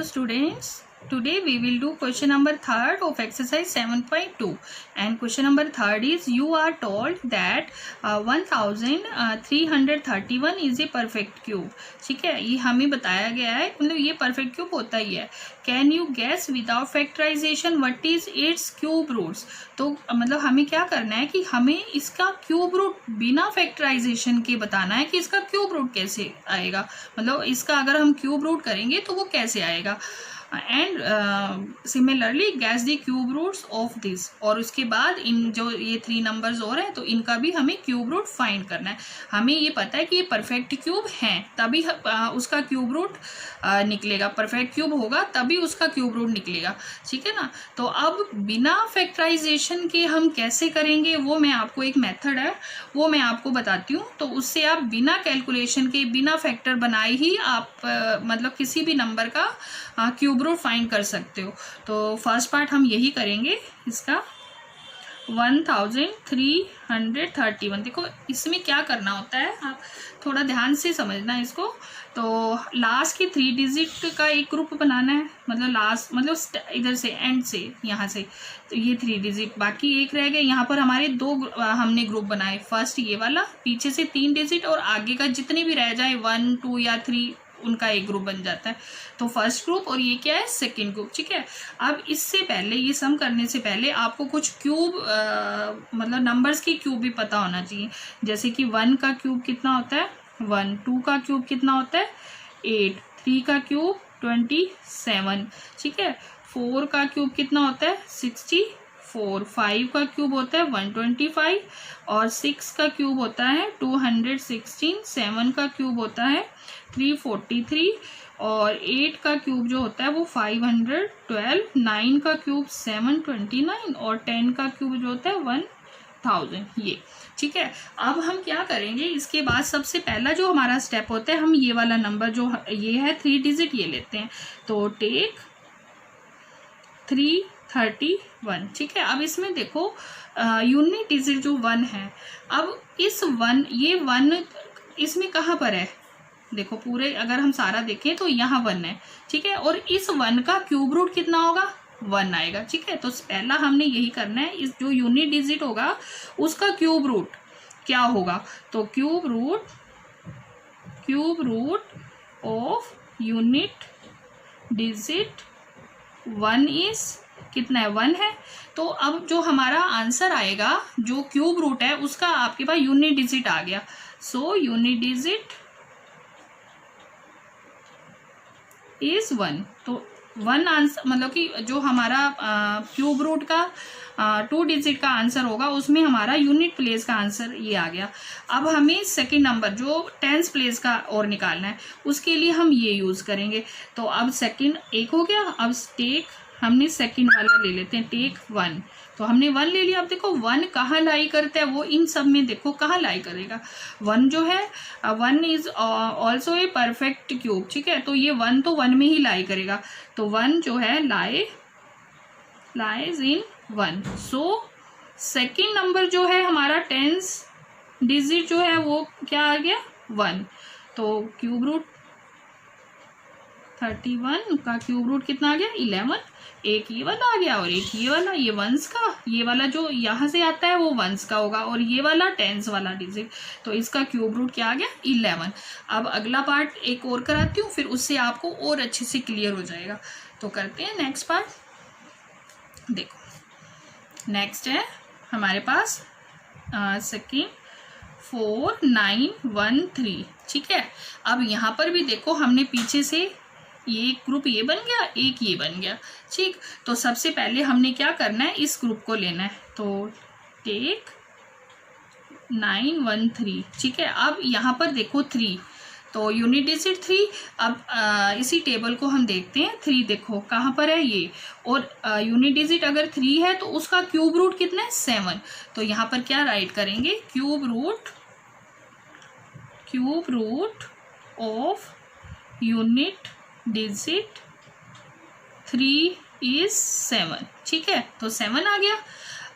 students, today we will do question number 3rd of exercise 7.2 and question number 3rd is you are told that 1331 is a perfect cube. ठीक है, ये हमें बताया गया है, मतलब ये परफेक्ट क्यूब होता ही है. Can you guess without factorization what is its cube roots. तो मतलब हमें क्या करना है कि हमें इसका क्यूब रूट बिना फैक्टराइजेशन के बताना है कि इसका क्यूब रूट कैसे आएगा, मतलब इसका अगर हम क्यूब रूट करेंगे तो वो कैसे आएगा. And similarly guess the cube roots of this. और उसके बाद इन जो ये 3 नंबर्स और हैं तो इनका भी हमें क्यूब रूट फाइंड करना है. हमें ये पता है कि ये परफेक्ट क्यूब हैं तभी उसका क्यूब रूट निकलेगा. परफेक्ट क्यूब होगा तभी उसका क्यूब रूट निकलेगा. ठीक है ना. तो अब बिना फैक्टराइजेशन के हम कैसे करेंगे वो मैं आपको, एक मेथड है वो मैं आपको बताती हूँ. तो उससे आप बिना कैलकुलेशन के बिना फैक्टर बनाए ही आप मतलब किसी भी नंबर का क्यूब रूट फाइंड कर सकते हो. तो फर्स्ट पार्ट हम यही करेंगे इसका 1331. देखो इसमें क्या करना होता है, आप थोड़ा ध्यान से समझना इसको. तो लास्ट के 3 डिजिट का एक ग्रुप बनाना है, मतलब लास्ट मतलब इधर से एंड से यहाँ से. तो ये 3 डिजिट, बाकी एक रह गए. यहाँ पर हमारे 2 हमने ग्रुप बनाए. फर्स्ट ये वाला, पीछे से 3 डिजिट और आगे का जितने भी रह जाए 1 2 या 3 उनका एक ग्रुप बन जाता है. तो फर्स्ट ग्रुप और ये क्या है, सेकंड ग्रुप. ठीक है. अब इससे पहले ये सम करने से पहले आपको कुछ क्यूब मतलब नंबर्स की क्यूब भी पता होना चाहिए. जैसे कि 1 का क्यूब कितना होता है 1, 2 का क्यूब कितना होता है 8, 3 का क्यूब 27. ठीक है. 4 का क्यूब कितना होता है 64, 5 का क्यूब होता है 125 और 6 का क्यूब होता है 216, 7 का क्यूब होता है 343 और 8 का क्यूब जो होता है वो 512, 9 का क्यूब 729 और 10 का क्यूब जो होता है 1000. ये ठीक है. अब हम क्या करेंगे, इसके बाद सबसे पहला जो हमारा स्टेप होता है, हम ये वाला नंबर जो ये है 3 डिजिट ये लेते हैं. तो टेक 331. ठीक है. अब इसमें देखो यूनिट डिजिट जो 1 है, अब इस 1 ये 1 इसमें कहाँ पर है, देखो पूरे अगर हम सारा देखें तो यहाँ 1 है. ठीक है. और इस 1 का क्यूब रूट कितना होगा 1 आएगा. ठीक है. तो पहला हमने यही करना है, इस जो यूनिट डिजिट होगा उसका क्यूब रूट क्या होगा. तो cube root of unit digit 1 is कितना है 1 है. तो अब जो हमारा आंसर आएगा जो क्यूब रूट है उसका आपके पास यूनिट डिजिट आ गया. So unit digit is 1. तो 1 आंसर मतलब कि जो हमारा क्यूब रूट का 2 डिजिट का आंसर होगा उसमें हमारा यूनिट प्लेस का आंसर ये आ गया. अब हमें सेकंड नंबर जो 10th प्लेस का और निकालना है उसके लिए हम ये यूज़ करेंगे. तो अब सेकंड एक हो गया. अब टेक हमने सेकंड वाला ले लेते हैं, टेक 1. तो हमने 1 ले लिया. अब देखो 1 कहाँ लाई करता है, वो इन सब में देखो कहाँ लाई करेगा. 1 जो है 1 is also a perfect cube. ठीक है. तो ये 1 तो 1 में ही लाई करेगा. तो 1 जो है lies in 1. So second number जो है हमारा 10th डिजिट जो है वो क्या आ गया 1. तो क्यूब रूट 31 का क्यूब रूट कितना आ गया 11. एक ये वाला आ गया और एक ये वाला, ये 1s का, ये वाला जो यहाँ से आता है वो 1s का होगा और ये वाला 10th वाला डिजिट. तो इसका क्यूब रूट क्या आ गया 11. अब अगला पार्ट एक और कराती हूँ, फिर उससे आपको और अच्छे से क्लियर हो जाएगा. तो करते हैं नेक्स्ट पार्ट. देखो नेक्स्ट है हमारे पास सेकेंड 4913. ठीक है. अब यहाँ पर भी देखो हमने पीछे से ये ग्रुप ये बन गया, एक ये बन गया. ठीक. तो सबसे पहले हमने क्या करना है, इस ग्रुप को लेना है. तो टेक 913. ठीक है. अब यहाँ पर देखो 3, तो यूनिट डिजिट 3. अब इसी टेबल को हम देखते हैं. 3 देखो कहाँ पर है ये, और यूनिट डिजिट अगर 3 है तो उसका क्यूब रूट कितना है 7. तो यहाँ पर क्या राइट करेंगे, cube root of unit digit 3 is 7. ठीक है. तो 7 आ गया.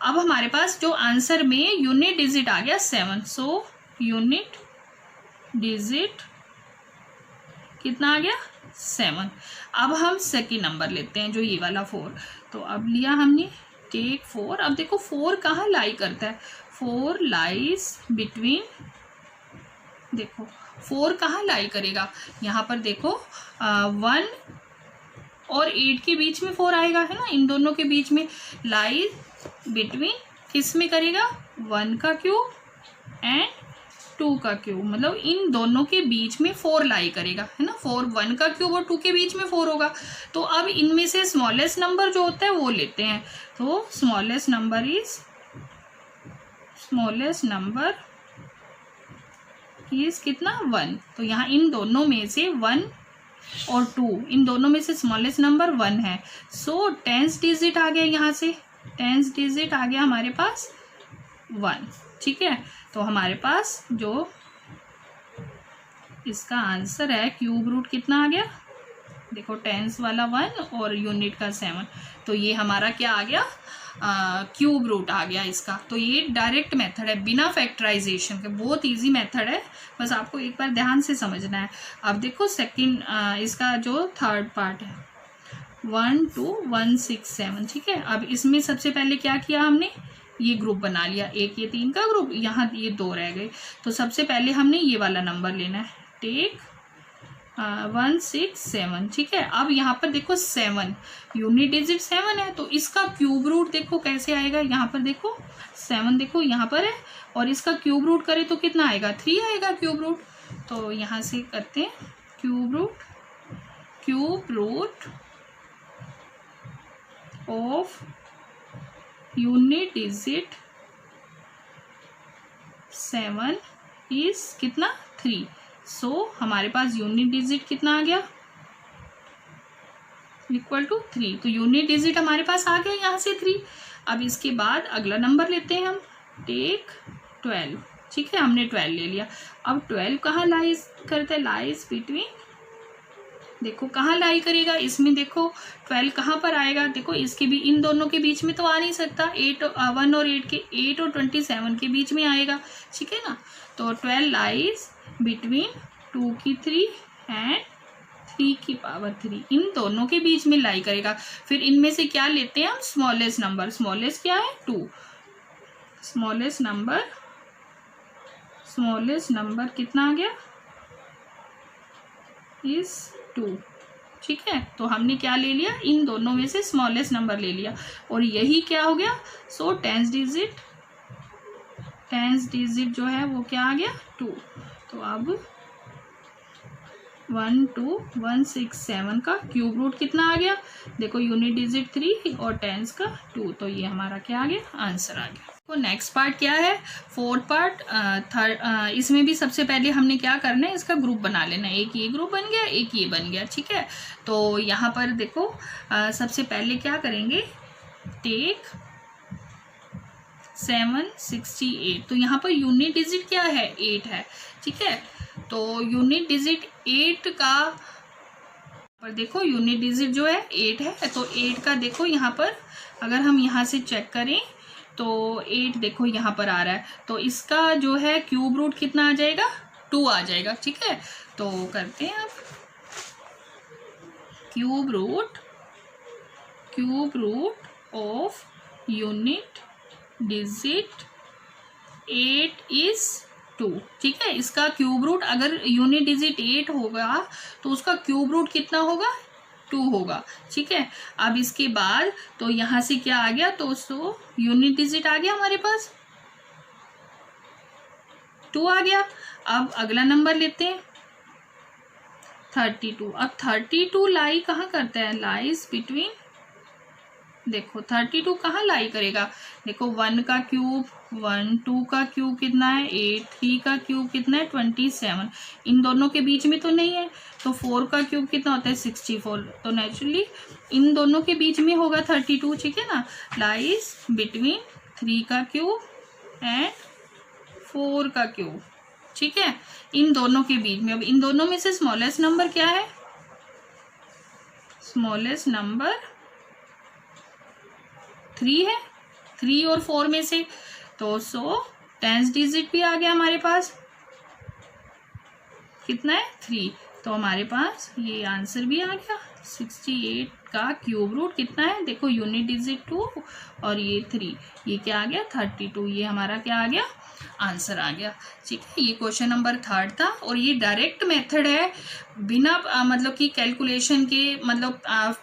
अब हमारे पास जो आंसर में यूनिट डिजिट आ गया 7. सो यूनिट डिजिट कितना आ गया 7। अब हम सेकेंड नंबर लेते हैं जो ये वाला 4। तो अब लिया हमने, टेक 4। अब देखो 4 कहाँ लाई करता है, 4 लाइज बिटवीन, देखो 4 कहाँ लाई करेगा, यहाँ पर देखो 1 और 8 के बीच में 4 आएगा, है ना, इन दोनों के बीच में लाई बिटवीन, किस में करेगा, 1 का क्यूब एंड 2 का क्यूब, मतलब इन दोनों के बीच में 4 लाई करेगा, है ना। 4 1 का क्यूब और 2 के बीच में 4 होगा। तो अब इनमें से स्मॉलेस्ट नंबर जो होता है वो लेते हैं। तो स्मॉलेस्ट नंबर इज कितना, 1। तो यहाँ इन दोनों में से 1 और 2, इन दोनों में से स्मॉलेस्ट नंबर 1 है। सो 10th डिजिट आ गया, यहाँ से 10th डिजिट आ गया हमारे पास 1, ठीक है। तो हमारे पास जो इसका आंसर है क्यूब रूट कितना आ गया, देखो 10th वाला 1 और यूनिट का 7, तो ये हमारा क्या आ गया, क्यूब रूट आ गया इसका। तो ये डायरेक्ट मेथड है बिना फैक्टराइजेशन के, बहुत इजी मेथड है, बस आपको एक बार ध्यान से समझना है। अब देखो सेकंड, इसका जो थर्ड पार्ट है 1 2 1 6 7, ठीक है। अब इसमें सबसे पहले क्या किया हमने, ये ग्रुप बना लिया, एक ये 3 का ग्रुप, यहाँ ये 2 रह गए। तो सबसे पहले हमने ये वाला नंबर लेना है, टेक 1 6 7, ठीक है। अब यहाँ पर देखो 7 यूनिट डिजिट 7 है, तो इसका क्यूब रूट देखो कैसे आएगा, यहाँ पर देखो 7 देखो यहाँ पर है, और इसका क्यूब रूट करे तो कितना आएगा, 3 आएगा क्यूब रूट। तो यहाँ से करते हैं cube root of unit digit 7 is कितना, 3। सो हमारे पास यूनिट डिजिट कितना आ गया, इक्वल टू 3। तो यूनिट डिजिट हमारे पास आ गया यहाँ से 3। अब इसके बाद अगला नंबर लेते हैं हम, टेक 12, ठीक है, हमने 12 ले लिया। अब 12 कहाँ लाइज करते हैं, लाइज बिटवीन, देखो कहाँ लाई करेगा, इसमें देखो 12 कहाँ पर आएगा, देखो इसके भी, इन दोनों के बीच में तो आ नहीं सकता, 1 और 8 के, 8 और 27 के बीच में आएगा, ठीक है ना। तो 12 लाइज बिटवीन 2 की 3 एंड 3 की पावर 3, इन दोनों के बीच में लाई करेगा। फिर इनमें से क्या लेते हैं हम, स्मॉलेस्ट नंबर, स्मॉलेस्ट क्या है 2, स्मॉलेस्ट नंबर कितना आ गया, इज 2, ठीक है। तो हमने क्या ले लिया, इन दोनों में से स्मॉलेस्ट नंबर ले लिया, और यही क्या हो गया, सो 10th डिजिट जो है वो क्या आ गया, 2। तो अब 1 2 1 6 7 का क्यूब रूट कितना आ गया, देखो यूनिट डिजिट 3 और 10th का 2, तो ये हमारा क्या आ गया, आंसर आ गया। तो नेक्स्ट पार्ट क्या है, फोर्थ पार्ट, थर्ड, इसमें भी सबसे पहले हमने क्या करना है, इसका ग्रुप बना लेना है, एक ये ग्रुप बन गया, एक ये बन गया, ठीक है। तो यहाँ पर देखो सबसे पहले क्या करेंगे, टेक 768, तो यहाँ पर यूनिट डिजिट क्या है, 8 है, ठीक है। तो यूनिट डिजिट 8 का, पर देखो यूनिट डिजिट जो है 8 है, तो 8 का देखो यहाँ पर अगर हम यहाँ से चेक करें तो 8 देखो यहाँ पर आ रहा है, तो इसका जो है क्यूब रूट कितना आ जाएगा, 2 आ जाएगा, ठीक है। तो करते हैं अब cube root of unit digit 8 is 2, ठीक है। इसका क्यूब रूट, अगर यूनिट डिजिट 8 होगा तो उसका क्यूब रूट कितना होगा, 2 होगा, ठीक है। अब इसके बाद तो यहाँ से क्या आ गया, तो यूनिट डिजिट आ गया हमारे पास, 2 आ गया। अब अगला नंबर लेते हैं 32। अब 32 लाई कहाँ करता है, लाइज बिटवीन, देखो 32 कहाँ लाई करेगा, देखो 1 का क्यूब, 1 2 का क्यूब कितना है 8, 3 का क्यूब कितना है 27, इन दोनों के बीच में तो नहीं है, तो 4 का क्यूब कितना होता है 64, तो नेचुरली इन दोनों के बीच में होगा 32, ठीक है ना। लाइज बिटवीन 3 का क्यूब एंड 4 का क्यूब, ठीक है, इन दोनों के बीच में। अब इन दोनों में से स्मॉलेस्ट नंबर क्या है, स्मॉलेस्ट नंबर 3 है, 3 और 4 में से, तो 10th डिजिट भी आ गया हमारे पास, कितना है 3, तो हमारे पास ये आंसर भी आ गया। 68 का क्यूब रूट कितना है, देखो यूनिट डिजिट 2 और ये 3, ये क्या आ गया 32, ये हमारा क्या आ गया आंसर आ गया। ठीक है, ये क्वेश्चन नंबर 3 था और ये डायरेक्ट मेथड है, बिना मतलब कि कैलकुलेशन के, मतलब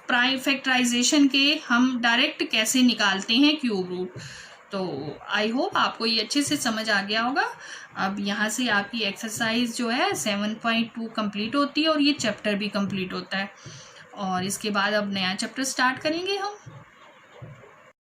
प्राइम फैक्टराइजेशन के हम डायरेक्ट कैसे निकालते हैं क्यूब रूट। तो आई होप आपको ये अच्छे से समझ आ गया होगा। अब यहाँ से आपकी एक्सरसाइज जो है 7.2 कंप्लीट होती है और ये चैप्टर भी कंप्लीट होता है और इसके बाद अब नया चैप्टर स्टार्ट करेंगे हम।